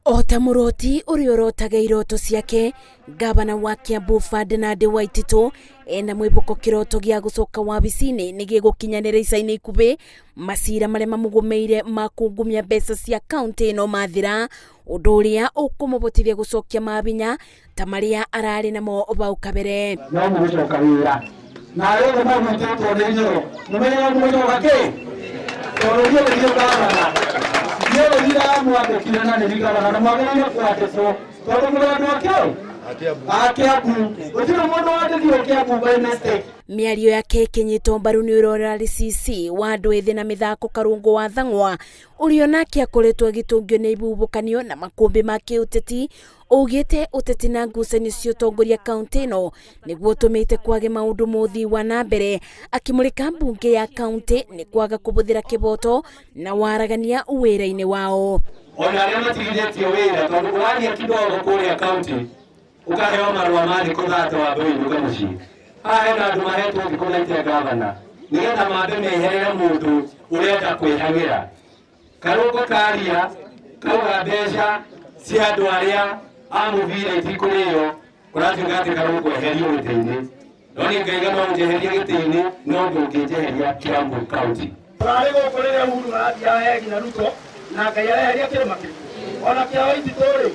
Ota muroti uri orotaga iroto ciake gavana wa Kiambu Ferdinand Waititu ena mwiboko kiroto gia gucoka wabici-ini nigi gukinyanira ica-ini ikubi macira maria mamugumeire makungumia mbeca cia kaunti ino mathira undu uria ukumubotithia gucokia mabinya ta maria arari namo bau kabere no mugucoka wira na rero mabutitwo ni nyoro mumenye mugucoka ki tondũ ndio gavana ndio ira mwako kirana ni gavana na mwagana kwatso tondũ mũndũ wake Kiambu utira mundu wathithio Kiambu by mistake. Miario yake kinyito mbaru ni urora RCC wa ndwethi na mithako Karungu wa Thang'wa urio nake akoretwo agitungio ni ibubukanio na makumbi ma kiuteti ugite uteti na ngucanio cia utongoria kaunti ino niguo utumite kwage maundu muthi wa na mbere akimurika mbunge ya kaunti ni kwaga kubuthira kiboto na waragania wira-ini wao. Ona aria matigithĩtio wĩra tondũ ũraria kidogo kũrĩa kaunti ukaheo marũa ma kuthata wa ndũire mũciĩ. Haha hena andũ mahetwo thikũ na itia gavana nĩgetha mambe meherere mũndũ ũrenda kwĩhagĩra. Karũngo ka aria kauga mbeca cia andũ arĩa amũthire itikũrĩo ũratuĩka atĩ Karũngo eherio gĩtĩ-inĩ. No niĩ ngaiga no njeherie gĩtĩ-inĩ no ndũngĩnjeheria Kiambu kaunti. Ũrarĩ gũkũ rĩrĩa Uhuru arathiĩ ahegi na Ruto na Ngai areheria kĩrĩma kĩu. Ona kĩa Waititu-rĩ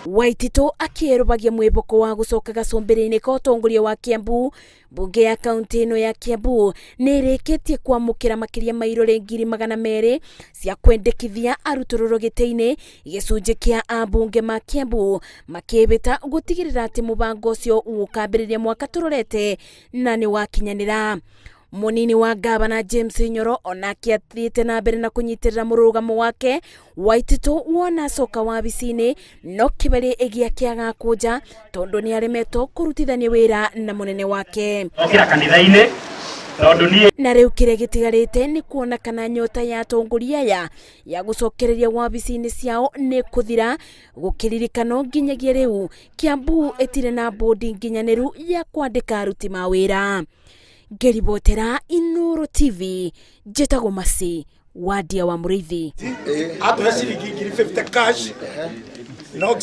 Waititu akierubagia mwiboko wa gucoka gacumbiri-ini ka utongoria wa Kiambu. Mbunge ya kaunti ino ya Kiambu nirikitie kwamukira makiria mairore 200,000 cia kwendekithia arutururu giti-ini gicunji kia ambunge ma Kiambu makibita gutigirira ati mubango ucio ukambiriria mwaka turorete na ni wakinyanira. Munini wa gavana James Nyoro onake athiite na mbere na kunyitirira murugamo wake. Waititu wona acoka wabici-ini no kibari igia kiaga kuja tondu ni aremetwo kurutithania wira na munene wake okira kanitha-ini tondu ni na riu kiria gitigarite ni kuona kana nyota ya atongoria ya gucokereria wabici-ini ciao ni kuthira gukiririkano nginyagia riu Kiambu etire na bodi nginyaniru ya kwandika aruti ma wira. Ngeribotera Inoro TV njĩtagwo Masi wadia wa Mũrĩithi. Atu hesiri 50 cash. No